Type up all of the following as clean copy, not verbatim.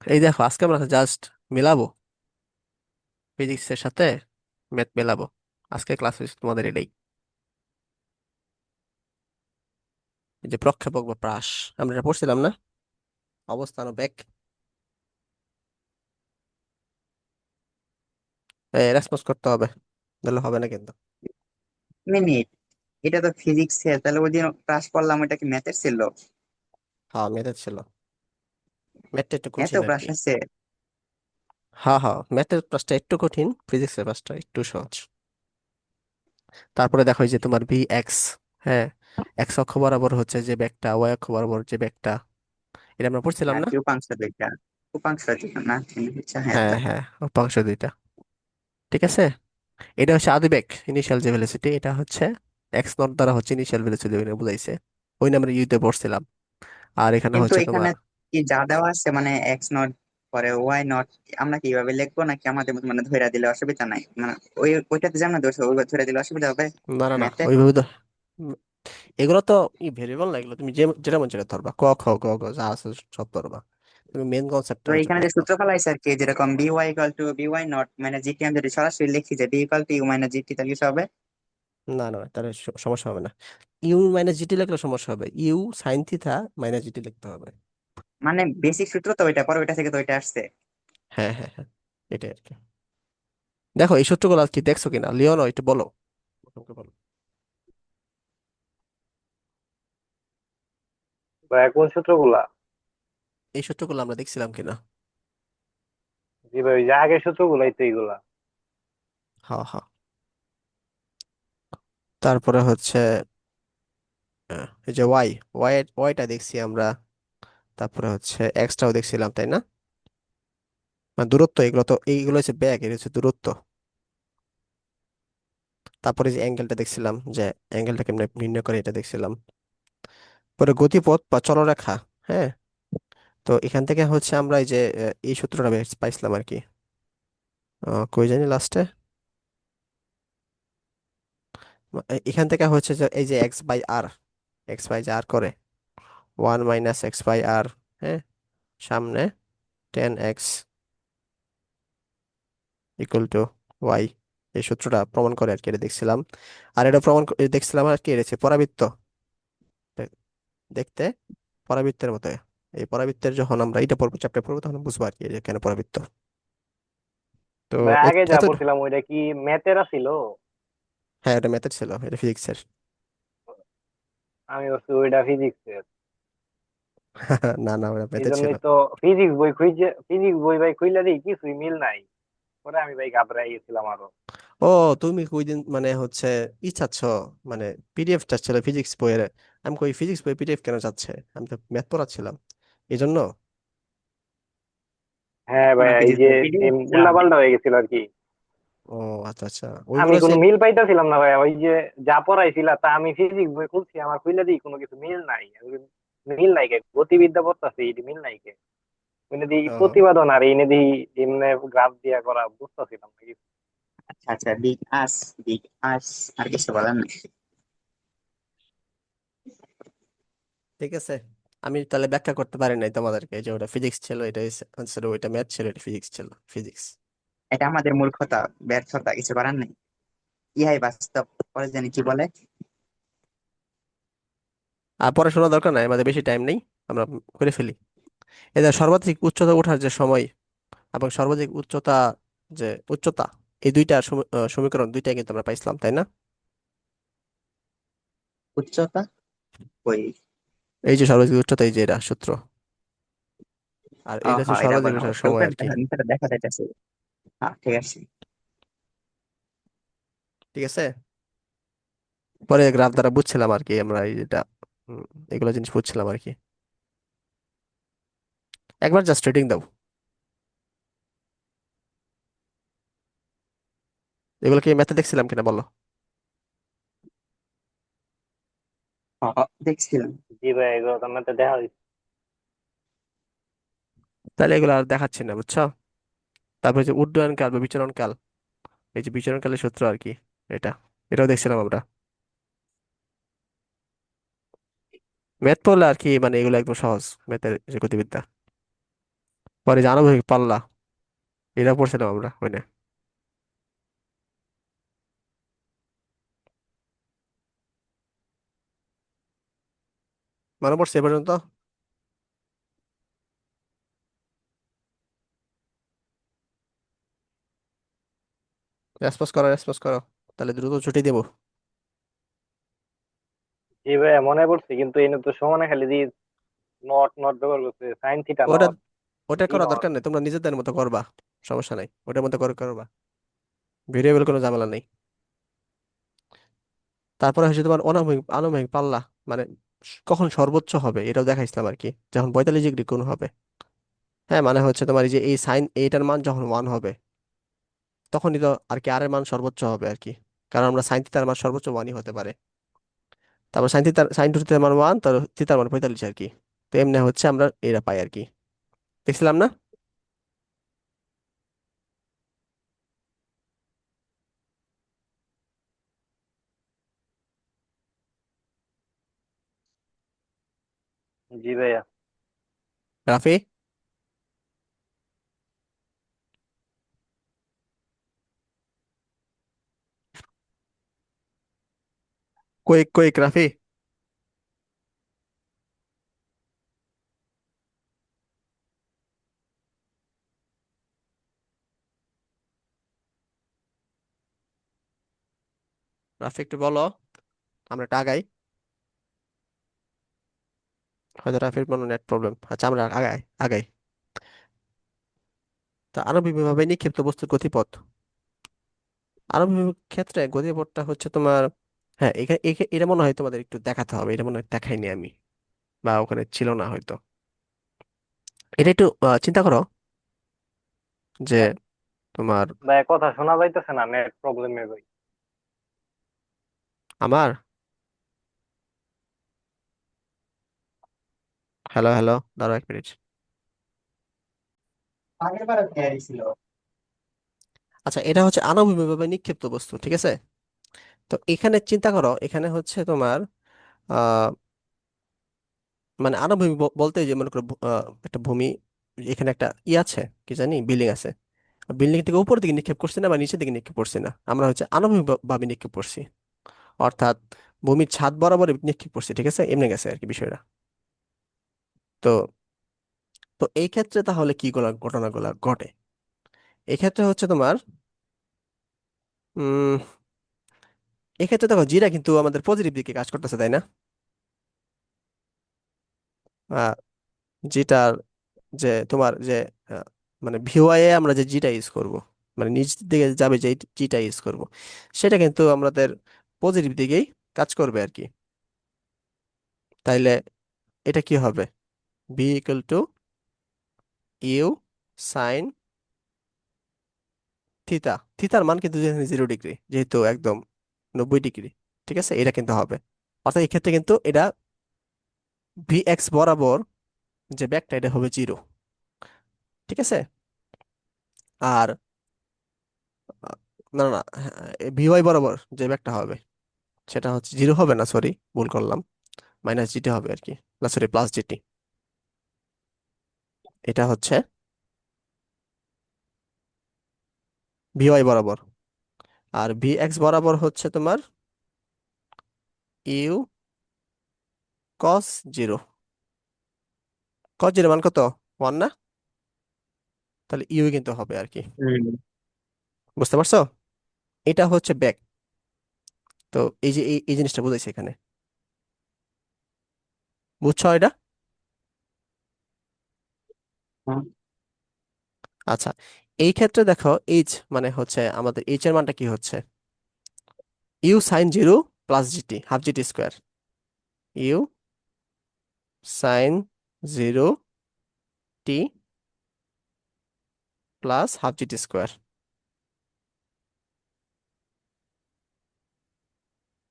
এই দেখো, আজকে আমরা জাস্ট মিলাবো, ফিজিক্সের সাথে ম্যাথ মেলাবো। আজকে ক্লাস হচ্ছে তোমাদের এটাই, এই যে প্রক্ষেপক বা প্রাস, আমরা এটা পড়ছিলাম না? অবস্থান ও বেগ। রেসপন্স করতে হবে, নাহলে হবে না কিন্তু। মিনিট, এটা তো ফিজিক্স এর, তাহলে ওই দিন ক্লাস করলাম, ওটা কি ম্যাথের ছিল? হ্যাঁ, ম্যাথের ছিল। ম্যাথটা একটু এত কঠিন আর ক্লাস কি। আছে? হ্যাঁ হ্যাঁ, ম্যাথের ক্লাসটা একটু কঠিন, ফিজিক্সের ক্লাসটা একটু সহজ। তারপরে দেখো, এই যে তোমার ভি এক্স, হ্যাঁ, এক্স অক্ষ বরাবর হচ্ছে যে ব্যাগটা, ওয়াই অক্ষ বরাবর যে ব্যাগটা, এটা আমরা পড়ছিলাম আর না? কি উপাংশ দুইটা? উপাংশ দুইটা না, আচ্ছা হ্যাঁ হ্যাঁ তা। হ্যাঁ, অক্ষাংশ দুইটা। ঠিক আছে, এটা হচ্ছে আদিবেগ, ইনিশিয়াল যে ভেলোসিটি, এটা হচ্ছে এক্স নট দ্বারা হচ্ছে ইনিশিয়াল ভেলোসিটি বুঝাইছে। ওই নাম্বার ইউতে পড়ছিলাম। আর এখানে কিন্তু হচ্ছে এখানে তোমার, কি যা দেওয়া আছে, মানে এক্স নট পরে ওয়াই নট, আমরা কিভাবে লিখবো? নাকি আমাদের মতো মানে ধরে দিলে অসুবিধা নাই? মানে ওইটাতে যেমন দোষ, ওইভাবে ধরে দিলে অসুবিধা হবে না না না, ম্যাথে? ওইভাবে তো উম, এগুলো তো ভেরিয়েবল না, এগুলো তুমি যে যেটা মন সেটা ধরবা, ক খ গ ঘ যা আছে সব ধরবা। তুমি মেন কনসেপ্টটা তো হচ্ছে এখানে যে ধরবা। সূত্র ফেলাইছে আর কি, যেরকম B Y equal to B Y not মানে জিটি, আমি যদি সরাসরি লিখি যে B equal to U minus GT, তাহলে কিছু হবে? না না না, তাহলে সমস্যা হবে না। ইউ মাইনাস জিটি লিখলে সমস্যা হবে, U sine theta minus GT লিখতে হবে। মানে বেসিক সূত্র তো ওইটা, পরে ওইটা থেকে তো ওইটা আসছে। হ্যাঁ হ্যাঁ হ্যাঁ, এটাই আর কি। দেখো এই সূত্রগুলো আর কি দেখছো কিনা, লিওনো একটু বলো, তোমাকে বলো। বা কোন সূত্রগুলা? এই সূত্রগুলো আমরা দেখছিলাম কিনা? জি ভাই, ওই যে আগের সূত্রগুলাই তো এইগুলা। হ্যাঁ হ্যাঁ। তারপরে হচ্ছে এই যে ওয়াই, ওয়াইটা দেখছি আমরা। তারপরে হচ্ছে এক্সটাও দেখছিলাম, তাই না? মানে দূরত্ব, এগুলো তো, এইগুলো হচ্ছে ব্যাগ, এটা হচ্ছে দূরত্ব। তারপরে যে অ্যাঙ্গেলটা দেখছিলাম, যে অ্যাঙ্গেলটা কেমনে নির্ণয় করে, এটা দেখছিলাম। পরে গতিপথ বা চলরেখা, হ্যাঁ। তো এখান থেকে হচ্ছে আমরা এই যে এই সূত্রটা পাইছিলাম আর কি। কই জানি লাস্টে, এখান থেকে হচ্ছে যে এই যে X by R, X by যে আর করে 1 - x/r, হ্যাঁ, সামনে 10x ইকুয়াল টু ওয়াই, এই সূত্রটা প্রমাণ করে আর কি, এটা দেখছিলাম। আর এটা দেখছিলাম আর কি, এটা হচ্ছে পরাবৃত্ত, দে- দেখতে পরাবৃত্তের মতো। এই পরাবৃত্তের যখন আমরা এটা পড়বো, চ্যাপ্টার পড়বো, তখন বুঝবো আর কি এই যে কেন পরাবৃত্ত। তো ভাই আগে যা এত, পড়ছিলাম ওইটা কি ম্যাথের ছিল? হ্যাঁ এটা ম্যাথের ছিল, এটা ফিজিক্সের। আমি ভাবছি ওইটা ফিজিক্স এর। না না, ওটা এই ম্যাথের ছিল। জন্যই তো ফিজিক্স বই খুঁজে, ফিজিক্স বই ভাই খুইলা দিই কিছুই মিল নাই। পরে আমি ভাই ঘাবড়াই গেছিলাম আরো। ও, তুমি ওই দিন মানে হচ্ছে ই চাচ্ছ, মানে পিডিএফ চাচ্ছিল ফিজিক্স বইয়ের। আমি কই ফিজিক্স বই পিডিএফ কেন চাচ্ছে, আমি তো ম্যাথ পড়াচ্ছিলাম এই জন্য। আর হ্যাঁ কোন ভাই, এই ফিজিক্স যে বই পিডিএফ উল্টা পাল্টা হয়ে গেছিল আর কি। ও আচ্ছা আচ্ছা, আমি ওইগুলো সে। কোনো মিল পাইতেছিলাম না ভাই, ওই যে যা পড়াইছিল তা আমি ফিজিক্স বই খুলছি, আমার খুইলা দিই কোনো কিছু মিল নাই। আমি বলি, মিল নাই কে? গতিবিদ্যা পড়তাছি, এটি মিল নাই কে? এনে দিই ও প্রতিপাদন, আর এনে দিই এমনি গ্রাফ দিয়া করা, বুঝতেছিলাম না কিছু। আচ্ছা আচ্ছা, বিগ আস, বিগ আস, আর কিছু বলার নাই। ঠিক আছে, আমি তাহলে ব্যাখ্যা করতে পারি নাই তোমাদেরকে, যে ওটা ফিজিক্স ছিল, এটা আনসার, ওইটা ম্যাথ ছিল, এটা ফিজিক্স ছিল, ফিজিক্স। এটা আমাদের মূর্খতা, ব্যর্থতা, কিছু করার নেই। ইহাই বাস্তব। পরে জানি কি বলে। আর পড়াশোনার দরকার নাই, আমাদের বেশি টাইম নেই, আমরা করে ফেলি। এদের সর্বাধিক উচ্চতা ওঠার যে সময় এবং সর্বাধিক উচ্চতা, যে উচ্চতা, এই দুইটা সমীকরণ দুইটাই কিন্তু আমরা পাইছিলাম, তাই না? উচ্চতা? ওই, এই যে সর্বাধিক উচ্চতা, এই যে এটা সূত্র, আর ও এটা হচ্ছে হ্যাঁ, এটা সর্বাধিক বললাম ওঠার অবশ্য, সময় উপরে আর কি। দেখা, নিচে দেখা যাইতেছে। হ্যাঁ ঠিক আছে। ঠিক আছে, পরে গ্রাফ দ্বারা বুঝছিলাম আর কি আমরা, এই যেটা উম, এগুলো জিনিস বুঝছিলাম আর কি। একবার জাস্ট রিডিং দাও, এগুলো কি ম্যাথে দেখছিলাম কিনা বলো। দেখছিলাম। জি ভাই, এগুলো তো আমার তো দেখা হয়েছে। তাহলে এগুলো আর দেখাচ্ছি না, বুঝছো? তারপরে যে উড্ডয়ন কাল বা বিচরণ কাল, এই যে বিচরণ কালের সূত্র আর কি, এটা, এটাও দেখছিলাম আমরা। ম্যাথ পড়লে আর কি, মানে এগুলো একদম সহজ, ম্যাথের যে গতিবিদ্যা। পরে যে আনুভূমিক পাল্লা, এটা পড়ছিলাম আমরা ওই না? মনে পড়ছে এ পর্যন্ত? রেসপন্স করো, রেসপন্স করো, তাহলে দ্রুত ছুটি দেবো। জি ভাইয়া মনে পড়ছে, কিন্তু এনে তো সমানে খালি দিয়ে নট নট ব্যবহার করছে, সাইন থিটা ওটা নট, ওটা ই করার নট। দরকার নেই, তোমরা নিজেদের মতো করবা, সমস্যা নাই, ওটার মতো করে করবা, ভেরিয়েবল কোনো ঝামেলা নেই। তারপরে হচ্ছে তোমার অনানুভূমিক আনুভূমিক পাল্লা, মানে কখন সর্বোচ্চ হবে এটাও দেখাইছিলাম আর কি, যখন 45 ডিগ্রি কোণ হবে। হ্যাঁ, মানে হচ্ছে তোমার এই যে এই সাইন এইটার মান যখন 1 হবে, তখনই তো আর কি আর এর মান সর্বোচ্চ হবে আর কি, কারণ আমরা সাইন থিটার মান সর্বোচ্চ 1ই হতে পারে। তারপর সাইন টু থিটার মান 1, তার থিটার মান 45 আর কি। তো এমনি হচ্ছে আমরা এটা পাই আর কি, দেখছিলাম না? জি ভাইয়া। Rafi, quick quick Rafi. রাফি একটু বলো, আমরা একটা আগাই। হয়তো রাফির কোনো নেট প্রবলেম, আচ্ছা আমরা আগাই আগাই। তা আণবিকভাবে নিক্ষিপ্ত বস্তুর গতিপথ, আণবিক ক্ষেত্রে গতিপথটা হচ্ছে তোমার, হ্যাঁ এটা মনে হয় তোমাদের একটু দেখাতে হবে, এটা মনে হয় দেখাইনি আমি, বা ওখানে ছিল না হয়তো। এটা একটু চিন্তা করো যে তোমার, ভাইয়া কথা শোনা যাইতেছে না, নেট প্রবলেমে ভাই। আমার, হ্যালো হ্যালো, দাঁড়াও 1 মিনিট। আগের বার তৈরি ছিল। আচ্ছা, এটা হচ্ছে আণবিকভাবে নিক্ষিপ্ত বস্তু, ঠিক আছে? তো এখানে চিন্তা করো, এখানে হচ্ছে তোমার আহ মানে আণবিক বলতে যে মনে করো একটা ভূমি, এখানে একটা আছে, কি জানি বিল্ডিং আছে, বিল্ডিং থেকে উপর দিকে নিক্ষেপ করছি না বা নিচের দিকে নিক্ষেপ করছি না, আমরা হচ্ছে আণবিক ভাবে নিক্ষেপ করছি, অর্থাৎ ভূমির ছাদ বরাবর নিক্ষেপ করছি, ঠিক আছে? এমনি গেছে আর কি বিষয়টা। তো তো এই ক্ষেত্রে তাহলে কি ঘটনাগুলো ঘটে? এক্ষেত্রে হচ্ছে তোমার উম এক্ষেত্রে দেখো জিরা কিন্তু আমাদের পজিটিভ দিকে কাজ করতেছে, তাই না? আহ, যেটার যে তোমার যে আহ, মানে ভিওআই এ আমরা যে জিটা ইউজ করব, মানে নিচ দিকে যাবে যে জিটা ইউজ করব, সেটা কিন্তু আমাদের পজিটিভ দিকেই কাজ করবে আর কি। তাইলে এটা কি হবে? B equal to U sine theta, থিতার মান কিন্তু 0 ডিগ্রি, যেহেতু একদম 90 ডিগ্রি, ঠিক আছে? এটা কিন্তু হবে, অর্থাৎ এই ক্ষেত্রে কিন্তু এটা ভি এক্স বরাবর যে ব্যাগটা এটা হবে 0, ঠিক আছে? আর আহ, না না ভিওয়াই বরাবর যে ব্যাগটা হবে সেটা হচ্ছে 0 হবে না, সরি ভুল করলাম, মাইনাস জিটি হবে আর কি, না সরি প্লাস জিটি। এটা হচ্ছে ভিওয়াই বরাবর, আর ভি এক্স বরাবর হচ্ছে তোমার ইউ কস 0। কস 0 মান কত? 1 না? তাহলে ইউ কিন্তু হবে আর কি, হুম। বুঝতে পারছো? এটা হচ্ছে ব্যাক। তো এই যে এই জিনিসটা বুঝাইছে এখানে, বুঝছো এটা? হুম। আচ্ছা, এই ক্ষেত্রে দেখো এইচ মানে হচ্ছে আমাদের এইচ এর মানটা কি হচ্ছে? U sine 0 plus GT, half GT square, U sine 0 T plus half GT square.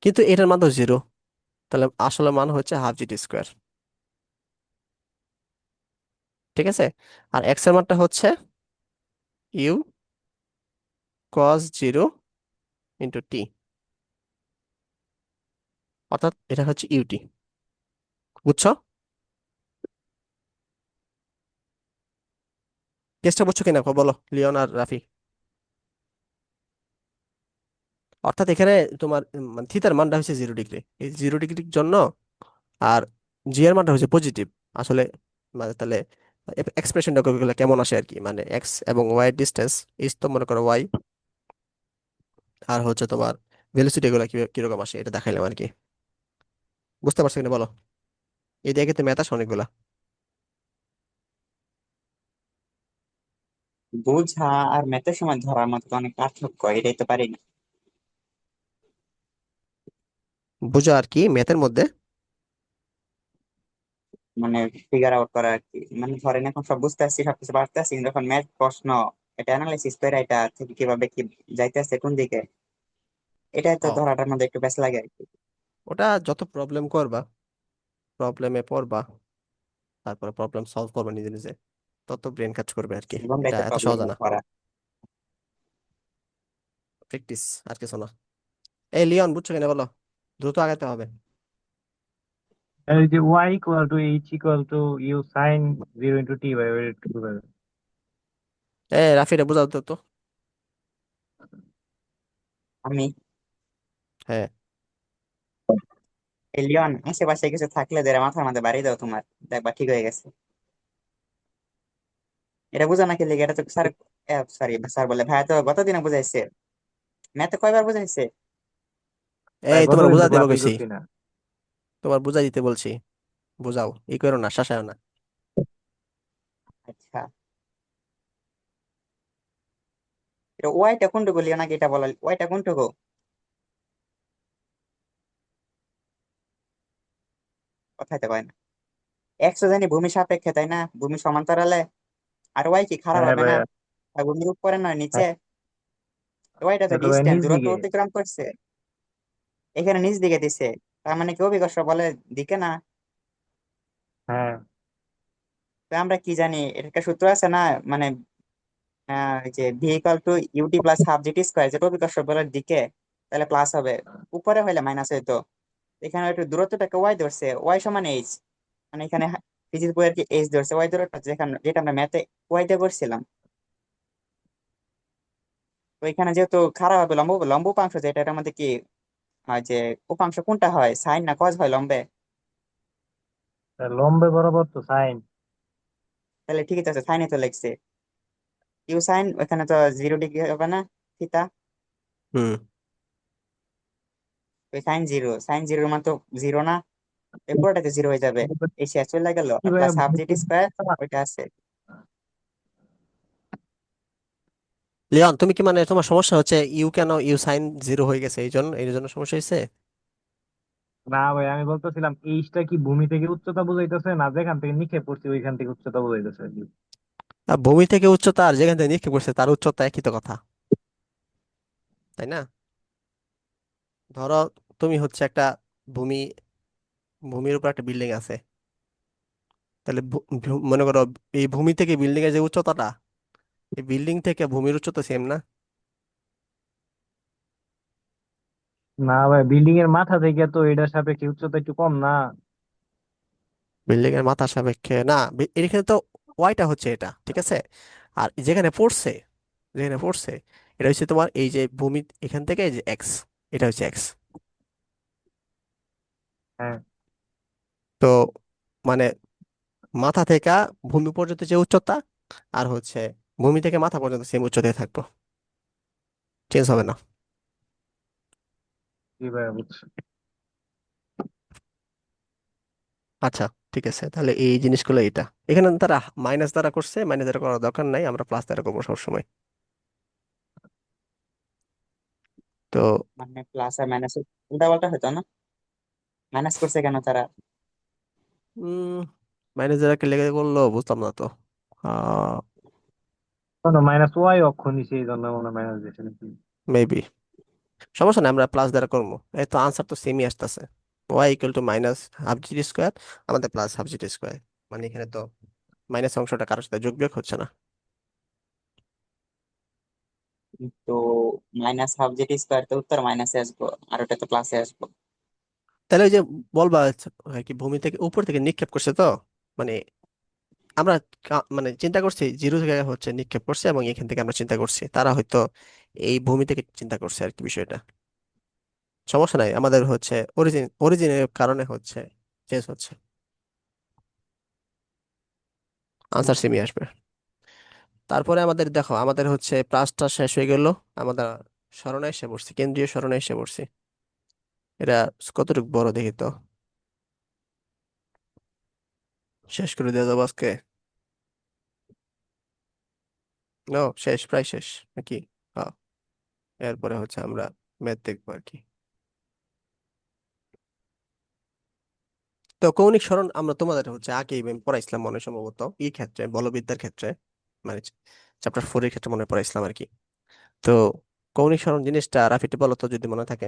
কিন্তু এটার মান তো 0, তাহলে আসলে মান হচ্ছে হাফ জিটি স্কোয়ার, ঠিক আছে? আর এক্স এর মানটা হচ্ছে ইউ কস 0 ইন্টু টি, অর্থাৎ এটা হচ্ছে ইউটি, বুঝছো? কেসটা বুঝছো কিনা বলো লিওন আর রাফি। অর্থাৎ এখানে তোমার মানে থিতার মানটা হচ্ছে 0 ডিগ্রি, এই 0 ডিগ্রির জন্য আর জি এর মানটা হচ্ছে পজিটিভ আসলে। মানে তাহলে এক্সপ্রেশনটা কেমন আসে আর কি, মানে এক্স এবং ওয়াই এর ডিস্টেন্স, ইস তো মনে করো ওয়াই, আর হচ্ছে তোমার ভেলোসিটি এগুলো কিরকম আসে এটা দেখাইলাম আর কি। বুঝতে পারছো কিনা বলো, এই দিকে তো ম্যাথ আসে অনেকগুলা। বোঝা আর ম্যাথের সময় ধরার মতো তো অনেক পার্থক্য, এটাই তো পারি না। বুঝো আর কি ম্যাথের মধ্যে। মানে ফিগার আউট করা আর কি, মানে ধরেন এখন সব বুঝতে আসছি, সবকিছু পারতে আসছি, কিন্তু যখন ম্যাথ প্রশ্ন, এটা অ্যানালাইসিস করে এটা থেকে কিভাবে কি যাইতে আসছে কোন দিকে, এটা তো ও, ধরাটার মধ্যে একটু বেশ লাগে আর কি। ওটা যত প্রবলেম করবা, প্রবলেমে পড়বা, তারপরে প্রবলেম সলভ করবা নিজে নিজে, তত ব্রেন কাজ করবে আর কি। জীবনটাই এটা তো এত প্রবলেম সহজ না, করা। প্র্যাকটিস আর কিছু না। এই লিওন বুঝছো কিনা বলো, দ্রুত আগাতে হবে। আর ওই যে Y equal to H equal to U sine 0 × t by two. এ রাফিরে বুঝাও তো তো। আমি হ্যাঁ। এলিয়ন আশেপাশে কিছু থাকলে দেড় মাথার মধ্যে বাড়ি দাও তোমার, দেখবা ঠিক হয়ে গেছে। এটা বুঝো না কি লিখে, এটা তো স্যার, সরি স্যার বলে ভাইয়া তো গতদিনে বুঝাইছে, ম্যাথে কয়বার বুঝাইছে। ভাই এই তোমার গতদিন বুঝা তো দিতে ক্লাসই কইছি, করছি না। তোমার বুঝাই দিতে বলছি, বুঝাও, ই করো না, শাসায় না। আচ্ছা, এটা ওয়াইটা কোনটুকু লিও নাকি এটা বলা, ওয়াইটা কোনটুকু কথাই তো কয় না। একশো জানি ভূমি সাপেক্ষে তাই না, ভূমি সমান্তরালে, আর ওয়াই কি খারাপ হ্যাঁ হবে ভাই। না, আর ভূমির উপরে না নিচে, ওয়াইটা তো এটা ভাই ডিস্টেন্স নিচ দূরত্ব দিকে। অতিক্রম করছে, এখানে নিচ দিকে দিছে, তার মানে কি অভিকর্ষ বলে দিকে না। হ্যাঁ। তো আমরা কি জানি, এর একটা সূত্র আছে না, মানে এই যে V equal to UT plus half GT square, যেটা অভিকর্ষ বলের দিকে, তাহলে প্লাস হবে, উপরে হইলে মাইনাস হইতো। এখানে একটু দূরত্বটাকে ওয়াই ধরছে, ওয়াই সমান এইচ, মানে এখানে ফিজিক্স বইয়ের কি এইচ ধরছে, ওয়াই দূরত্ব যেখানে, যেটা আমরা ম্যাথে ওয়াই দিয়ে করছিলাম। তো এখানে যেহেতু খারাপ হবে, লম্ব লম্ব উপাংশ যেটা, এটার মধ্যে কি হয় যে উপাংশ কোনটা হয়, সাইন না কজ হয় লম্বে। লম্বে বরাবর তো সাইন। তাহলে ঠিকই তো আছে, সাইনে তো লিখছে ইউ সাইন, ওখানে তো 0 ডিগ্রি হবে না, থিতা, হুম। ওই সাইন জিরো, সাইন জিরোর মান তো জিরো না, এই পুরোটাতে জিরো হয়ে যাবে, এই শেষ চলে গেল, কি আর ভাই প্লাস হাফ জিটি স্কোয়ার ওইটা আছে। লিওন তুমি কি মানে তোমার সমস্যা হচ্ছে ইউ, কেন ইউ সাইন 0 হয়ে গেছে, এই জন্য সমস্যা হয়েছে। না ভাই, আমি বলতেছিলাম এইচটা কি ভূমি থেকে উচ্চতা বুঝাইতেছে, না যেখান থেকে নিক্ষেপ করছি ওইখান থেকে উচ্চতা বুঝাইতেছে আর কি? আর ভূমি থেকে উচ্চতা আর যেখান থেকে নিক্ষেপ করছে তার উচ্চতা একই তো কথা, তাই না? ধরো তুমি হচ্ছে একটা ভূমি, ভূমির উপর একটা বিল্ডিং আছে, তাহলে মনে করো এই ভূমি থেকে বিল্ডিং এর যে উচ্চতাটা, এই বিল্ডিং থেকে ভূমির উচ্চতা সেম না। না ভাই, বিল্ডিং এর মাথা থেকে তো এটার সাপেক্ষে উচ্চতা একটু কম না? বিল্ডিং এর মাথা সাপেক্ষে না, এখানে তো ওয়াইটা হচ্ছে এটা, ঠিক আছে। আর যেখানে পড়ছে এটা হচ্ছে তোমার এই যে ভূমি, এখান থেকে এই যে এক্স, এটা হচ্ছে এক্স। হ্যাঁ। তো মানে মাথা থেকে ভূমি পর্যন্ত যে উচ্চতা, আর হচ্ছে ভূমি থেকে মাথা পর্যন্ত সেম উচ্চতায় থাকবো, চেঞ্জ হবে না। কি ভাই বুঝছি। আচ্ছা, ঠিক আছে, তাহলে এই জিনিসগুলো এটা এখানে তারা মাইনাস দ্বারা করছে, মাইনাস দ্বারা করার দরকার নাই, আমরা প্লাস দ্বারা করবো সবসময়। তো মানে প্লাস আর মাইনাস উল্টা পাল্টা হতো না, মাইনাস করছে কেন তারা। মাইনাস দ্বারা কে লেগে করলো বুঝলাম না তো। আহ মাইনাস ওয়াই অক্ষ নিচে, এই জন্য মনে হয় মাইনাস দিয়েছে নাকি? মেবি, সমস্যা নেই, আমরা প্লাস দ্বারা করবো, এই তো আনসার তো সেমই আসতেছে, Y equal to minus half G square, আমাদের প্লাস হাফ জি স্কোয়ার, মানে এখানে তো মাইনাস অংশটা কারোর সাথে যোগ বিয়োগ হচ্ছে না। তো মাইনাস হাফ জেটি স্কোয়ার তো উত্তর মাইনাসে আসবো, আর ওটা তো প্লাসে আসবো। তাহলে ওই যে বলবা হয় কি ভূমি থেকে উপর থেকে নিক্ষেপ করছে তো, মানে আমরা মানে চিন্তা করছি জিরো থেকে হচ্ছে নিক্ষেপ করছে, এবং এখান থেকে আমরা চিন্তা করছি, তারা হয়তো এই ভূমি থেকে চিন্তা করছে আর কি বিষয়টা। সমস্যা নাই, আমাদের হচ্ছে অরিজিনের কারণে হচ্ছে চেঞ্জ হচ্ছে, আনসার সেমই আসবে। তারপরে আমাদের দেখো, আমাদের হচ্ছে প্লাসটা শেষ হয়ে গেল, আমাদের স্মরণে এসে পড়ছি, কেন্দ্রীয় স্মরণে এসে পড়ছি। এটা কতটুকু বড় দেখি তো, শেষ করে দেওয়া যাবো আজকে। ও শেষ, প্রায় শেষ নাকি? হ্যাঁ। এরপরে হচ্ছে আমরা ম্যাথ দেখবো আর কি। তো কৌণিক সরণ আমরা তোমাদের হচ্ছে আগেই আমি পড়াইছিলাম মনে হয়, সম্ভবত এই ক্ষেত্রে বলবিদ্যার ক্ষেত্রে, মানে চ্যাপ্টার 4 এর ক্ষেত্রে মনে হয় পড়াইছিলাম আর কি। তো কৌণিক সরণ জিনিসটা রাফিতে বলো তো যদি মনে থাকে।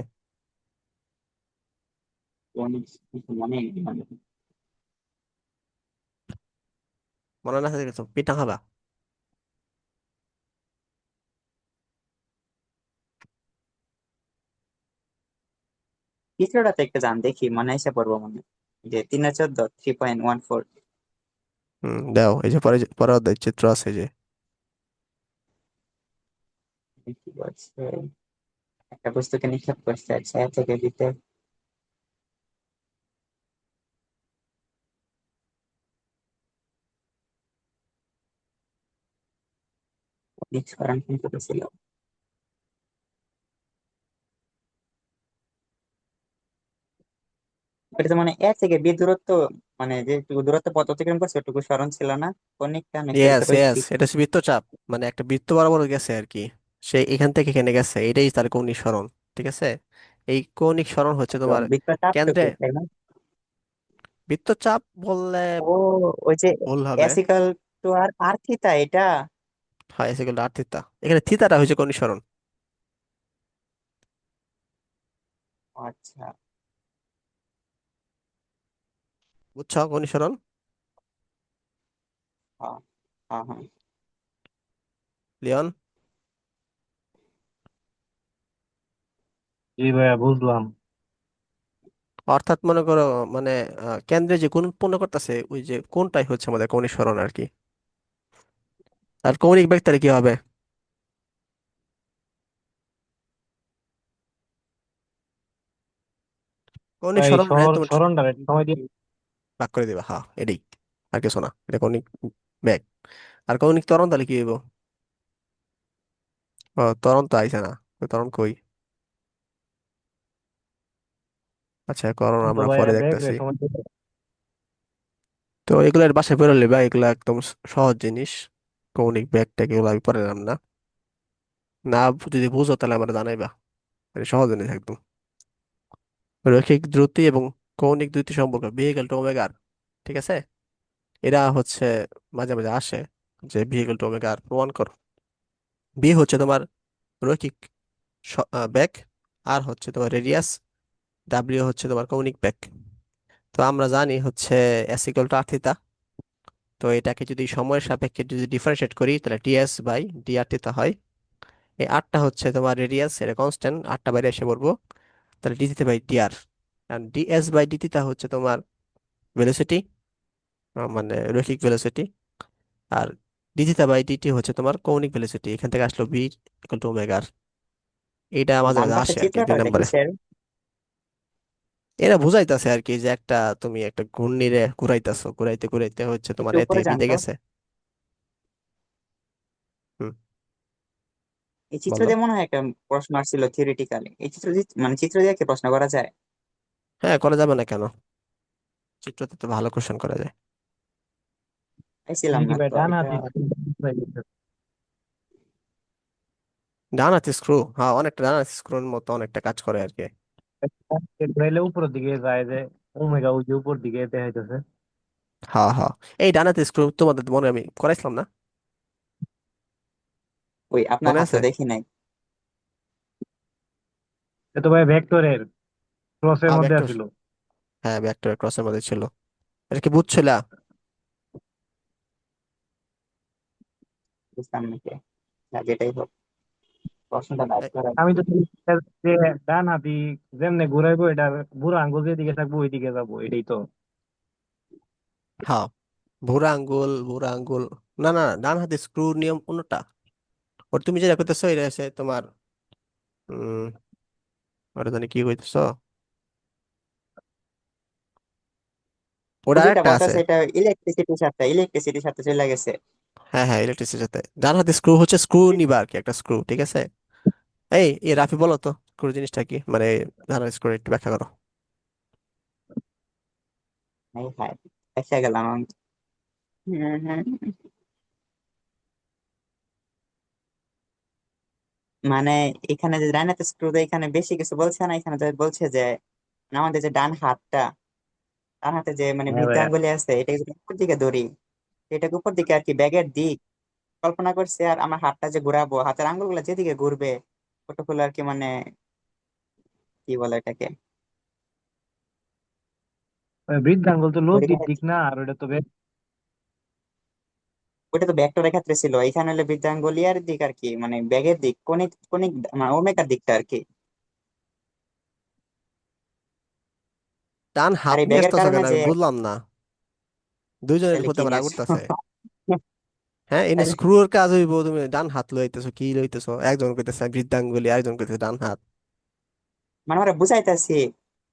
অনেক কিছু মনে নেই মানে। মনে না থাকে তো পিঠা খাবা। চিত্রটাতে একটা যান দেখি মনে এসে পড়বো মনে, যে 3 আর 14 3.14। দাও, এই যে পরে পরে অধ্যায় চিত্র আছে এই যে। কি বলছে, একটা বস্তুকে নিক্ষেপ করছে ছায়া থেকে দিতে, নিষ্করণ কিন্তু ছিল। এটা তো মানে এ থেকে বি দূরত্ব, মানে যেটুকু দূরত্ব পথ অতিক্রম করছে ওটুকু স্মরণ ছিল না, কণিকটা নাকি এটা ইয়েস ইয়েস, রৈখিক। এটা হচ্ছে বৃত্তচাপ, মানে একটা বৃত্ত বরাবর গেছে আর কি। সে এখান থেকে এখানে গেছে, এটাই তার কৌণিক সরণ। ঠিক আছে, এই কৌণিক সরণ হচ্ছে তো তোমার বৃত্ত কেন্দ্রে। চাপটুকু তাই না? বৃত্তচাপ বললে ও, ওই যে ভুল হবে। এসিক্যাল টু আর আর থিটা এটা। হয় এসে গেল আর থিতা, এখানে থিতাটা হয়েছে কৌণিক সরণ। আচ্ছা। বুঝছো কৌণিক সরণ? হ্যাঁ, হ্যাঁ, হ্যাঁ। লিওন? জি ভাইয়া বুঝলাম। অর্থাৎ মনে করো, মানে কেন্দ্রে যে কোণ উৎপন্ন করতেছে, ওই যে কোণটাই হচ্ছে আমাদের কৌণিক সরণ আর কি। আর কৌণিক বেগ তাহলে কি হবে? কৌণিক ভাই সরণ রে তুমি সরণটা সময় দিয়ে। ভাগ করে দিবা, হ্যাঁ এটাই, আর কিছু না, এটা কৌণিক বেগ। আর কৌণিক ত্বরণ তাহলে কি হইব? ও, ত্বরণ তো আইছে না, ওই ত্বরণ কই? আচ্ছা, করণ তো আমরা পরে ভাইয়া ব্যাগ রে দেখতেছি। সময় দিয়ে। তো এগুলোর বাসায় পড়ে নেবা, এগুলো একদম সহজ জিনিস। কৌণিক ব্যাগটাকে এগুলো আমি পড়ে নিলাম না। না, যদি বুঝো তাহলে আমরা জানাইবা, মানে সহজ জিনিস একদম। রৈখিক দ্রুতি এবং কৌণিক দ্রুতি সম্পর্ক ভি টু ওমেগা। ঠিক আছে, এরা হচ্ছে মাঝে মাঝে আসে, যে ভি টু ওমেগা প্রমাণ করো। বি হচ্ছে তোমার রৈখিক বেগ, আর হচ্ছে তোমার রেডিয়াস, ডাব্লিউ হচ্ছে তোমার কৌণিক বেগ। তো আমরা জানি হচ্ছে S equal to R theta. তো এটাকে যদি সময়ের সাপেক্ষে যদি ডিফারেন্সিয়েট করি, তাহলে TS by D R theta হয়। এই আরটা হচ্ছে তোমার রেডিয়াস, এটা কনস্ট্যান্ট, আরটা বাইরে এসে পড়বো, তাহলে D theta by D R. আর ডিএস বাই ডি থিটা হচ্ছে তোমার ভেলোসিটি, মানে রৈখিক ভেলোসিটি। আর ডি থিটা বাই ডিটি হচ্ছে তোমার কৌণিক ভেলোসিটি, এখান থেকে আসলো বি ইকুয়াল টু ওমেগা। এটা মাঝে ডান মাঝে পাশের আসে আর কি চিত্রটা 2 নম্বরে। দেখিসের। এরা বুঝাইতেছে আর কি, যে তুমি একটা ঘূর্ণিরে ঘুরাইতেছো, ঘুরাইতে ঘুরাইতে হচ্ছে তোমার একটু এ উপরে থেকে যান বিতে তো। গেছে। হুম, এই চিত্র বলো। দিয়ে মনে হয় একটা প্রশ্ন আসছিল থিওরিটিক্যালি, এই চিত্র দিয়ে মানে চিত্র দিয়ে কি প্রশ্ন করা যায়? হ্যাঁ, করা যাবে না কেন, চিত্রতে তো ভালো কোশ্চেন করা যায়। পাইছিলাম এটা কি না ভাই তো ডান এটা। হাতি? ডান হাতি স্ক্রু, হ্যাঁ অনেকটা ডান হাতি স্ক্রুর মতো অনেকটা কাজ করে আর কি। ঘুরাইলে উপরের দিকে যায় যে, ওমেগা ওই যে উপর দিকে দেখাইতেছে। হ্যাঁ হ্যাঁ, এই ডান হাতি স্ক্রু তোমাদের মনে হয় আমি করাইছিলাম না? ওই আপনার মনে হাত তো আছে? দেখি নাই। এ তো ভাই ভেক্টরের ক্রসের হ্যাঁ মধ্যে ভেক্টর, আছিল। হ্যাঁ ভেক্টর ক্রসের মধ্যে ছিল। এটা কি বুঝছিলা? বুঝতাম না কে, না যেটাই হোক, প্রশ্নটা বাইর এ- করা। আমি তো যে ডান হাতি যেমনে ঘুরাইবো, এটা বুড়ো আঙ্গুল যেদিকে থাকবো ওই দিকে যাবো, এটাই তো। হ্যাঁ, বুড়া আঙ্গুল, না না, ডান হাতে স্ক্রু নিয়ম অন্যটা। ওর তুমি যেটা করতেছো এটা আছে তোমার, উম ওটা জানি কি কইতেছো, ও ওটা যেটা আরেকটা আছে। বলতেছে এটা ইলেকট্রিসিটির সাথে চলে গেছে। হ্যাঁ হ্যাঁ, ইলেকট্রিসিটির সাথে ডান হাতে স্ক্রু হচ্ছে স্ক্রু নিবা আর কি, একটা স্ক্রু, ঠিক আছে। এই রাফি বলো তো স্ক্রু জিনিসটা কি, মানে ডান হাতে স্ক্রু একটু ব্যাখ্যা করো। এই হাই, এসে গেলাম আমি। হুম, হুম। মানে এখানে যে ডাইনাতে স্ক্রু, এখানে বেশি কিছু বলছে না, এখানে তো বলছে যে আমাদের যে ডান হাতে যে মানে হ্যাঁ ভাইয়া। বৃদ্ধাঙ্গুলি আছে, এটাকে যদি উপর দিকে ধরি, এটাকে উপর দিকে আর কি ব্যাগের দিক কল্পনা করছে, আর আমার হাতটা যে ঘুরাবো, হাতের আঙ্গুলগুলো যেদিকে ঘুরবে ওটা হলো আর কি, মানে কি বলে এটাকে, ওই বৃদ্ধাঙ্গুল তো লব্ধির ঘড়িকাঁটা। দিক না, আর ওটা তো ওটা তো ভেক্টরের ক্ষেত্রে ছিল, এখানে হলো বৃদ্ধাঙ্গুলিয়ার দিক আর কি, মানে ব্যাগের দিক, কোনিক কোনিক মানে ওমেগার দিকটা আর কি। ডান আর হাত এই নিয়ে ব্যাগের আসতেছো কারণে কেন যে, আমি বুঝলাম না, দুইজনের তাহলে উপর কি আবার নিয়ে রাগ আসছো? করতেছে। হ্যাঁ, এনে তাহলে স্ক্রুর কাজ হইব, তুমি ডান হাত লইতেছো কি লইতেছো, একজন কইতেছে বৃদ্ধাঙ্গুলি, আরেকজন কইতেছে ডান হাত। মানে আমরা বুঝাইতেছি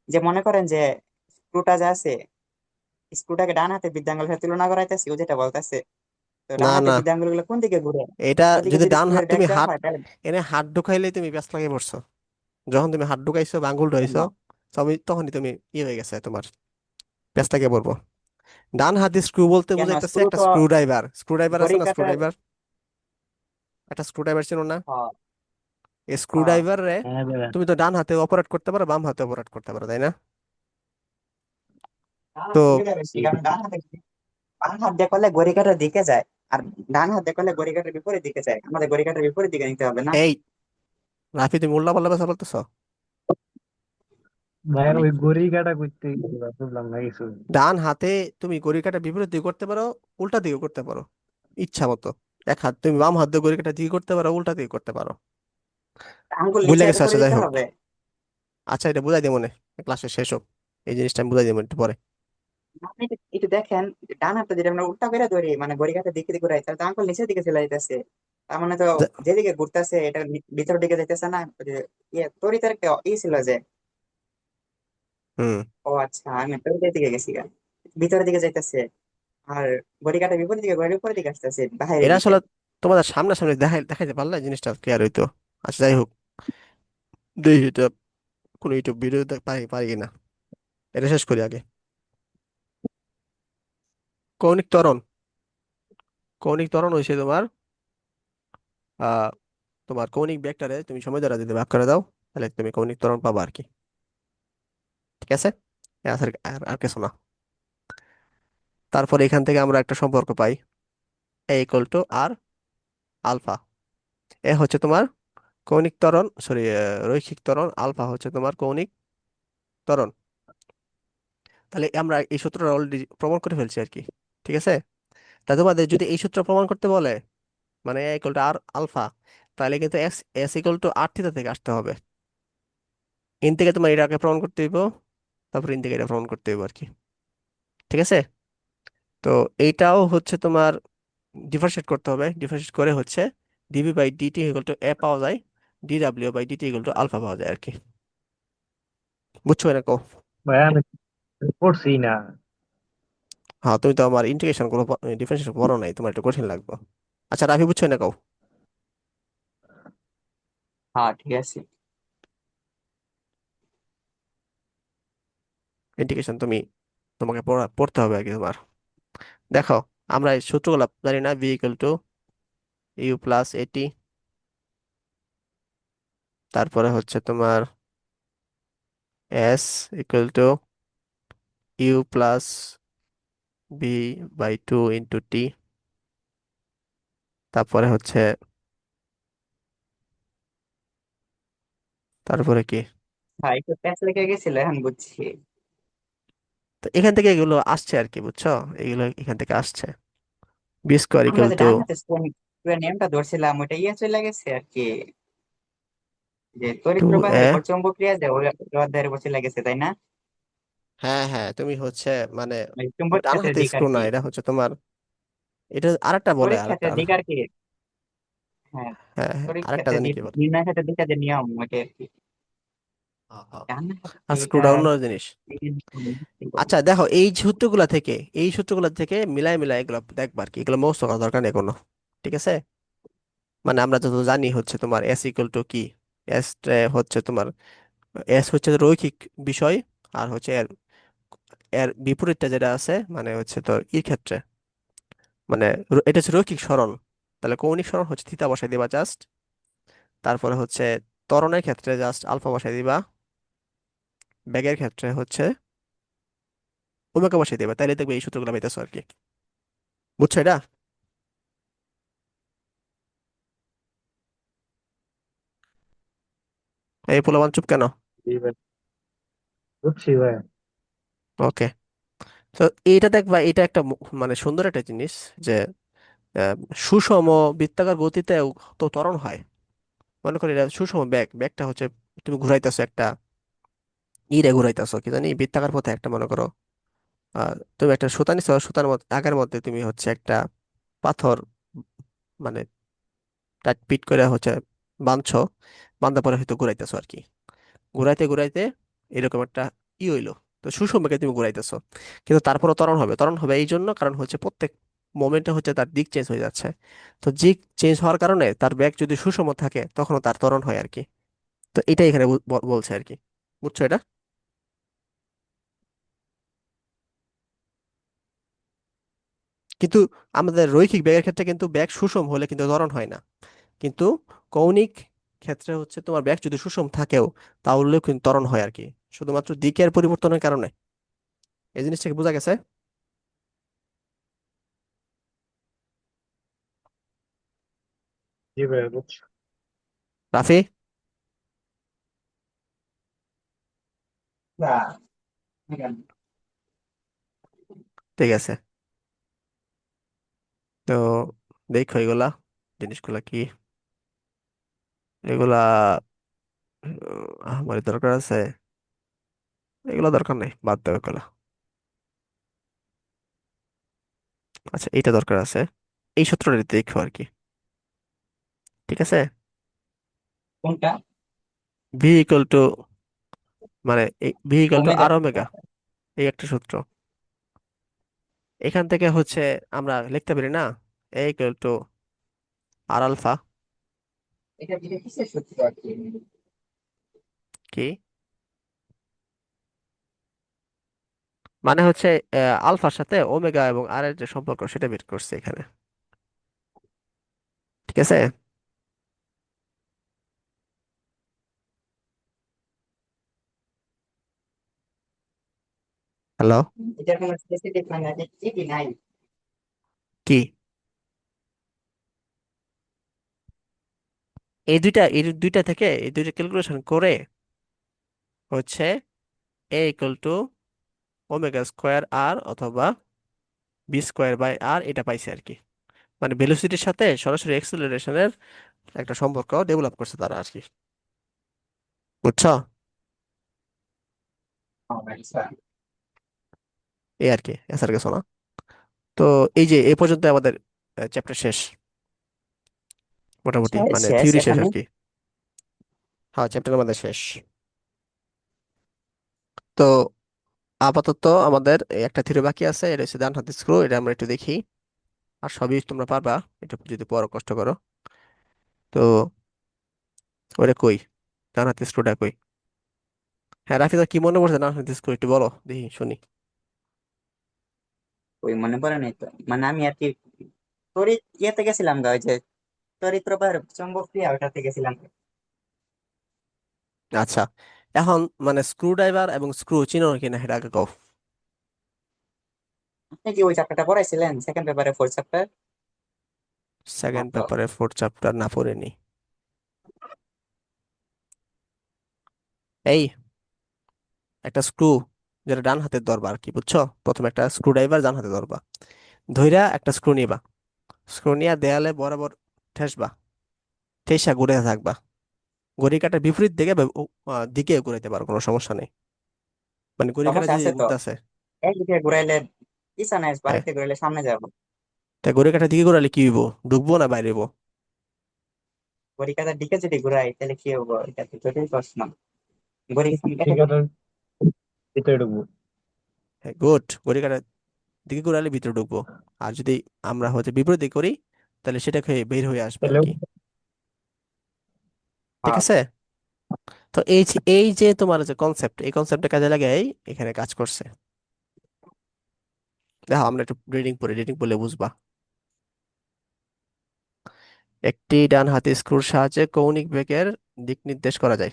যে মনে করেন যে স্ক্রুটা যা আছে, স্ক্রুটাকে ডান হাতে বৃদ্ধাঙ্গুলের সাথে তুলনা করাইতেছি, ও যেটা বলতেছে। তো ডান না হাতে না, বৃদ্ধাঙ্গুল গুলো কোন দিকে ঘুরে, এটা ওদিকে যদি যদি ডান হাত স্ক্রুয়ের ব্যাগ তুমি দেওয়া হাত হয় তাহলে এনে হাত ঢুকাইলে তুমি ব্যস্ত লাগে পড়ছো, যখন তুমি হাত ঢুকাইছো বা আঙ্গুল ঢুকাইছো তখনই তুমি হয়ে গেছে তোমার, ব্যস্ত লাগে পড়বো। ডান হাতে স্ক্রু বলতে কেন? বুঝাইতেছে স্ক্রু একটা তো স্ক্রু ড্রাইভার আছে ঘড়ি না, কাটার। একটা স্ক্রু ড্রাইভার ছিল না, হ্যাঁ, এই স্ক্রু হ্যাঁ। ড্রাইভার রে হ্যাঁ ভাইয়া। তুমি তো ডান হাতে অপারেট করতে পারো, বাম হাতে অপারেট করতে পারো, তাই না? তো সুবিধা বেশি, কারণ বাম হাত দিয়ে করলে ঘড়ি কাঁটার দিকে যায়, আর ডান হাত দিয়ে করলে ঘড়ি কাঁটার বিপরীত দিকে যায়, আমাদের ঘড়ি কাঁটার বিপরীত দিকে নিতে হবে না? এই রাফি, তুমি উল্লা পাল্লা কথা বলতেছো। ভাইয়া মানে ওই কি? গড়ি কাটা করতে বুঝলাম না কিছু। ডান হাতে তুমি ঘড়ি কাঁটা বিপরীত দিকে করতে পারো, উল্টা দিকে করতে পারো, ইচ্ছা মতো। এক হাত তুমি বাম হাত দিয়ে ঘড়ি কাঁটা দিকে করতে পারো, উল্টা দিকে করতে পারো। আঙ্গুল বুঝলে নিচে গেছে, করে আচ্ছা যাই দিতে হোক। হবে। আচ্ছা, এটা বুঝাই দেবো মনে, ক্লাসে শেষ হোক, এই জিনিসটা আমি বুঝাই দেবো একটু পরে। আপনি একটু দেখেন, ডান হাতটা যদি আমরা উল্টা করে ধরি, মানে ঘড়ি কাঁটার দিকে দিকে ঘুরাই, তাহলে তো আঙ্গুল নিচের দিকে চলে যাইতেছে। তার মানে তো যা- যেদিকে ঘুরতেছে এটা ভিতরের দিকে যাইতেছে না। ওই যে তড়িতের একটা ছিল যে, হুম। ও আচ্ছা, আমি তড়িতের দিকে গেছি গা। ভিতরের দিকে যাইতেছে, আর ঘড়ি কাঁটার বিপরীত দিকে ঘড়ির উপরের দিকে আসতেছে, বাইরের এটা দিকে। আসলে তোমাদের সামনাসামনি দেখাইতে পারলে জিনিসটা ক্লিয়ার হইতো। আচ্ছা যাই হোক, দেখি এটা কোনো ইউটিউব ভিডিও পারি পারি কিনা, এটা শেষ করি আগে। কৌণিক ত্বরণ, কৌণিক ত্বরণ হয়েছে তোমার, আহ তোমার কৌণিক ভেক্টরে তুমি সময় দ্বারা যদি ভাগ করে দাও, তাহলে তুমি কৌণিক ত্বরণ পাবা আর কি, ঠিক আছে। আর কিছু না। তারপর এখান থেকে আমরা একটা সম্পর্ক পাই, এ ইকুয়াল টু আর আলফা। এ হচ্ছে তোমার কৌণিক ত্বরণ, সরি, রৈখিক ত্বরণ, আলফা হচ্ছে তোমার কৌণিক ত্বরণ। তাহলে আমরা এই সূত্রটা অলরেডি প্রমাণ করে ফেলছি আর কি, ঠিক আছে। তা তোমাদের যদি এই সূত্র প্রমাণ করতে বলে, মানে A equal to R alpha, তাহলে কিন্তু S S equal to R theta থেকে আসতে হবে। ইন থেকে তোমার এটাকে প্রমাণ করতে হইব, তারপর ইন থেকে এটা প্রমাণ করতে হইব আর কি, ঠিক আছে। তো এইটাও হচ্ছে তোমার ডিফারেন্সিয়েট করতে হবে, ডিফারেন্সিয়েট করে হচ্ছে DV by DT equal to A পাওয়া যায়, DW by DT equal to alpha পাওয়া যায় আর কি। বুঝছো এরকম? ভাইয়া আমি পড়ছি না। হ্যাঁ, তুমি তো আমার ইন্টিগ্রেশন কোনো ডিফারেন্সিয়েশন পড়ো নাই, তোমার একটু কঠিন লাগবে। আচ্ছা রাফি, বুঝছো না? হ্যাঁ, ঠিক আছে। ইন্টিগ্রেশন তুমি তোমাকে পড়তে হবে আর কি তোমার। দেখো, আমরা এই সূত্রগুলো জানি না, V equal to U plus AT, তারপরে হচ্ছে তোমার S equal to U plus B by two into T, তারপরে হচ্ছে, তারপরে কি, হ্যাঁ, একটু প্যাচ লেগে গেছিল, এখন বুঝছি। তো এখান থেকে এগুলো আসছে আর কি, বুঝছো, এগুলো এখান থেকে আসছে। বি স্কোয়ার আমরা ইকুয়াল যে টু ডান হাতে নিয়মটা ধরছিলাম, ওইটা চলে গেছে আর কি, যে তড়িৎ টু প্রবাহের এ, উপর চৌম্বক ক্রিয়া, যে ওই ওই অধ্যায়ের উপর চলে গেছে, তাই না? হ্যাঁ হ্যাঁ, তুমি হচ্ছে মানে মানে চুম্বক ডান ক্ষেত্রের হাতে দিক আর স্ক্রু না, কি, এটা হচ্ছে তোমার, এটা আরেকটা বলে, তড়িৎ আরেকটা ক্ষেত্রের দিক আর কি। হ্যাঁ, হ্যাঁ হ্যাঁ, তড়িৎ আরেকটা ক্ষেত্রের জানি কি বলে। নির্ণয় ক্ষেত্রের দিকের যে নিয়ম ওইটা আর কি। হ্যাঁ, হ্যাঁ। ডান আর হাতে স্ক্রুটা এটার অন্য জিনিস। কি বলে? আচ্ছা দেখো, এই সূত্রগুলা থেকে, এই সূত্রগুলা থেকে মিলাই মিলাই এগুলো দেখবার কি, এগুলো মুখস্থ করার দরকার নেই কোনো। ঠিক আছে, মানে আমরা যত জানি হচ্ছে তোমার এস ইকুয়াল টু কি, এস হচ্ছে তোমার, এস হচ্ছে রৈখিক বিষয়, আর হচ্ছে এর এর বিপরীতটা যেটা আছে মানে হচ্ছে তোর ই ক্ষেত্রে, মানে এটা হচ্ছে রৈখিক সরণ, তাহলে কৌণিক সরণ হচ্ছে থিতা বসাই দিবা জাস্ট, তারপরে হচ্ছে ত্বরণের ক্ষেত্রে জাস্ট আলফা বসাই দিবা, বেগের ক্ষেত্রে হচ্ছে ওমেগা বসাই দিবা, তাইলে দেখবে এই সূত্রগুলো পাইতেছো আর কি। বুঝছো এটা? এই পোলাপান চুপ কেন? জি ভাই, বুঝছি ভাই। ওকে। তো এইটা দেখবা, এটা একটা মানে সুন্দর একটা জিনিস যে আহ, সুষম বৃত্তাকার গতিতে তো ত্বরণ হয়। মনে করি এটা সুষম ব্যাগ, ব্যাগটা হচ্ছে তুমি ঘুরাইতেছো একটা ইরে, ঘুরাইতেছো কি জানি বৃত্তাকার পথে একটা, মনে করো তুমি একটা সুতা নিছো, সুতার মধ্যে আগের মধ্যে তুমি হচ্ছে একটা পাথর মানে টাইট পিট করে হচ্ছে বাঁধছো, বাঁধা পরে হয়তো ঘুরাইতেছো আর কি, ঘুরাইতে ঘুরাইতে এরকম একটা ই হইলো, তো সুষমকে তুমি ঘুরাইতেছো, কিন্তু তারপরে ত্বরণ হবে, ত্বরণ হবে এই জন্য কারণ হচ্ছে প্রত্যেক মোমেন্টে হচ্ছে তার দিক চেঞ্জ হয়ে যাচ্ছে, তো দিক চেঞ্জ হওয়ার কারণে তার ব্যাগ যদি সুষম থাকে তখনও তার ত্বরণ হয় আর কি। তো এটাই এখানে বলছে আর কি। বুঝছো এটা? কিন্তু আমাদের রৈখিক ব্যাগের ক্ষেত্রে কিন্তু ব্যাগ সুষম হলে কিন্তু ত্বরণ হয় না, কিন্তু কৌণিক ক্ষেত্রে হচ্ছে তোমার ব্যাগ যদি সুষম থাকেও তাহলেও কিন্তু ত্বরণ হয় আর কি, শুধুমাত্র দিকের পরিবর্তনের কারণে। এই জিনিসটাকে বোঝা গেছে? জি ভাই, বুঝছি। রাফি? না, ঠিক আছে। তো দেখো এগুলা জিনিসগুলা কি, এগুলা আমার দরকার আছে, এগুলা দরকার নেই, বাদ দাও এগুলা। আচ্ছা এইটা দরকার আছে, এই সূত্রটা দেখো আর কি। ঠিক আছে, কোনটা? ভি ইকুয়াল টু মানে V equal to omega R omega, এই একটা সূত্র। এখান থেকে হচ্ছে আমরা লিখতে পারি না এ ইকুয়াল টু আর আলফা। এটা এটা কিসের সূত্র আর কি? কি মানে হচ্ছে আলফার সাথে ওমেগা এবং আর এর যে সম্পর্ক সেটা বের করছে এখানে। ঠিক আছে। হ্যালো? এটার কোনো স্পেসিফিক মানে কি নাই? কি এই দুইটা থেকে এই দুইটা ক্যালকুলেশন করে হচ্ছে এ ইকুয়াল টু ওমেগা স্কোয়ার আর অথবা বি স্কোয়ার বাই আর, এটা পাইছে আর কি, মানে ভেলোসিটির সাথে সরাসরি এক্সেলারেশনের একটা সম্পর্ক ডেভেলপ করছে তারা আর কি। বুঝছো? আচ্ছা, এই আর কি, এসার কিছু না। তো এই যে এই পর্যন্ত আমাদের চ্যাপ্টার শেষ, মোটামুটি শেষ মানে শেষ থিওরি শেষ এখানে? আর কি। হ্যাঁ, চ্যাপ্টার আমাদের শেষ। তো আপাতত আমাদের এই একটা থিওরি বাকি আছে, এটা হচ্ছে ডান হাত স্ক্রু, এটা আমরা একটু দেখি। আর সবই তোমরা পারবা, এটা যদি পড়ো কষ্ট করো। তো ওটা কই, ডান হাত স্ক্রুটা কই? হ্যাঁ রাফিদা, কি মনে পড়ছে ডান হাত স্ক্রু, একটু বলো দেখি শুনি। ওই মনে পড়ে নাই তো, মানে আমি আর কি তড়িৎ ইয়েতে গেছিলাম গা, ওই যে তড়িৎ প্রবাহের চৌম্বক ক্রিয়া ওটাতে গেছিলাম। আচ্ছা, এখন মানে স্ক্রু ড্রাইভার এবং স্ক্রু চিনো কিনা এটা আগে কও। আপনি কি ওই চ্যাপ্টারটা পড়াইছিলেন সেকেন্ড পেপারে, ফোর্থ চ্যাপ্টার? সেকেন্ড পেপারে ফোর্থ চ্যাপ্টার না পড়িনি। এই একটা স্ক্রু যেটা ডান হাতের ধরবা আর কি, বুঝছো? প্রথমে একটা স্ক্রু ড্রাইভার ডান হাতে ধরবা, ধইরা একটা স্ক্রু নিবা, স্ক্রু নিয়ে দেয়ালে বরাবর ঠেসবা, ঠেসা ঘুরে থাকবা, ঘড়ি কাঁটার বিপরীত দিকে দিকে ঘুরাইতে পারো, কোনো সমস্যা নেই। মানে ঘড়ি কাঁটা সমস্যা যে আছে তো, ঘুরতেছে। একদিকে ঘুরাইলে পিছনে আসবো, আরেকদিকে ঘুরাইলে সামনে যাবো। তা ঘড়ি কাঁটা দিকে ঘোরালে কি হইব? ঢুকবো না বাইরে হইবো? ঘড়ি কাঁটার দিকে যদি ঘুরাই তাহলে কি হবো, এটা তো জটিল প্রশ্ন। ঘড়ি কাঁটা ঠিকাদার ভিতরে ঢুকবো। হ্যাঁ, গুড। ঘড়ি কাঁটার দিকে ঘোরালে ভিতরে ঢুকবো। আর যদি আমরা হচ্ছে বিপরীত দিকে করি, তাহলে সেটা খেয়ে বের হয়ে আসবে আর তাহলে কি। ঠিক হ্যাঁ। আছে। তো এই যে তোমার যে কনসেপ্ট, এই কনসেপ্টটা কাজে লাগাই এখানে কাজ করছে। দেখো আমরা একটু রিডিং পড়লে বুঝবা। একটি ডান হাতি স্ক্রুর সাহায্যে কৌণিক বেগের দিক নির্দেশ করা যায়।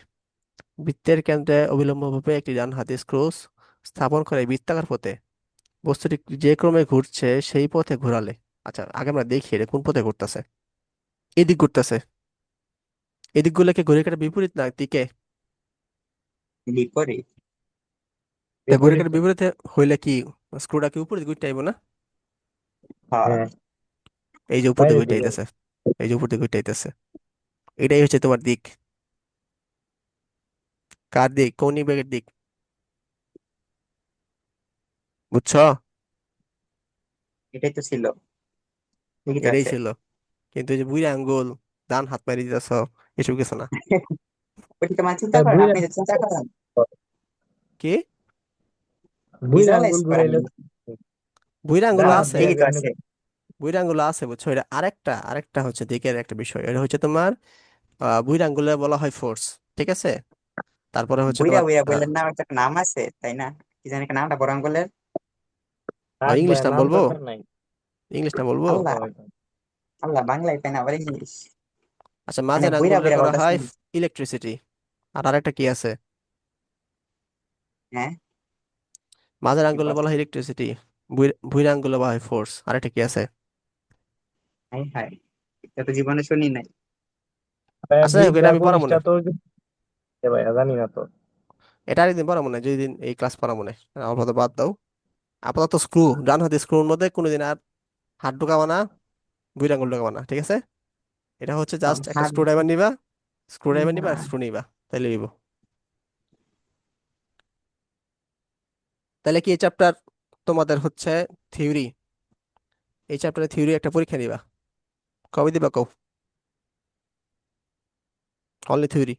বৃত্তের কেন্দ্রে অবিলম্বভাবে একটি ডান হাতি স্ক্রু স্থাপন করে বৃত্তাকার পথে বস্তুটি যে ক্রমে ঘুরছে সেই পথে ঘোরালে। আচ্ছা, আগে আমরা দেখি এটা কোন পথে ঘুরতেছে। এদিক ঘুরতেছে। এদিক গুলোকে ঘড়ির কাঁটার বিপরীত না দিকে। বিপরীত। তা ঘড়ির বিপরীত। কাঁটার বিপরীতে হইলে কি স্ক্রুটা কি উপরে ঘুরতে আইব না? হ্যাঁ। হ্যাঁ, এই যে উপর দিকে বাইরে ঘুরতে চলে যাবে। আইতেছে। এই যে উপর দিকে ঘুরতে আইতেছে। এটাই হচ্ছে তোমার দিক। কার দিক? কৌণিক বেগের দিক। বুঝছো? এটাই তো ছিল, ঠিকই তো এটাই আছে। ছিল। কিন্তু এই যে বুড়ি আঙ্গুল, ডান হাত মারি দিতেছ, এসব কিছু না। ওইটা তো মানে চিন্তা করেন, বুইরা আপনি যে চিন্তা করেন কি? বুইরা ভিজুয়ালাইজ আঙ্গুল করেন। ঘুরাইলে বুড়ি আঙ্গুল ডান হাত আছে। দিয়ে ঠিকই তো এমনি। আছে। বুড়ি আঙ্গুল আছে, বুঝছো? এটা আরেকটা হচ্ছে দিকের একটা বিষয়। এটা হচ্ছে তোমার বুড়ি আঙ্গুলে বলা হয় ফোর্স। ঠিক আছে। তারপরে হচ্ছে বুইরা তোমার বুইরা বললেন না, একটা নাম আছে তাই না? কি জানি একটা নামটা বড় আঙ্গুলের। থাক ইংলিশ ভাই, নাম নাম বলবো? দরকার নাই। ইংলিশ নাম বলবো? আল্লাহ, হয়তো। আল্লাহ, বাংলায় তাই না আবার ইংলিশ? আচ্ছা, মানে মাঝের বুইরা আঙ্গুলে বুইরা করা হয় বলতেছেন। ইলেকট্রিসিটি। আর আরেকটা কি আছে? হ্যাঁ, মাঝের কি আঙ্গুলে বল? বলা হয় ইলেকট্রিসিটি। বুড়ি আঙ্গুলে বলা হয় ফোর্স। আরেকটা কি আছে? হাই হাই, এটা তো জীবনে শুনি নাই। ভাই, আচ্ছা, যাই হোক, এটা বিদ্যা আমি পড়া মনে। প্রতিষ্ঠা তো ভাই জানি না তো। এটা আরেকদিন পড়া মনে, যেদিন এই ক্লাস পড়া মনে। আপাতত বাদ দাও। আপাতত স্ক্রু, ডান হাতে স্ক্রুর মধ্যে কোনোদিন আর হাত ঢুকাবা না, বুড়ি আঙ্গুল ঢুকাবা না। ঠিক আছে। এটা হচ্ছে জাস্ট একটা হাত। স্ক্রু ড্রাইভার নিবা। স্ক্রু ড্রাইভার নিবা আর স্ক্রু নিবা, তাইলে নিব। তাহলে কি এই চ্যাপ্টার তোমাদের হচ্ছে থিওরি? এই চ্যাপ্টারে থিওরি একটা পরীক্ষা নিবা। কবে দিবা কও? Only theory.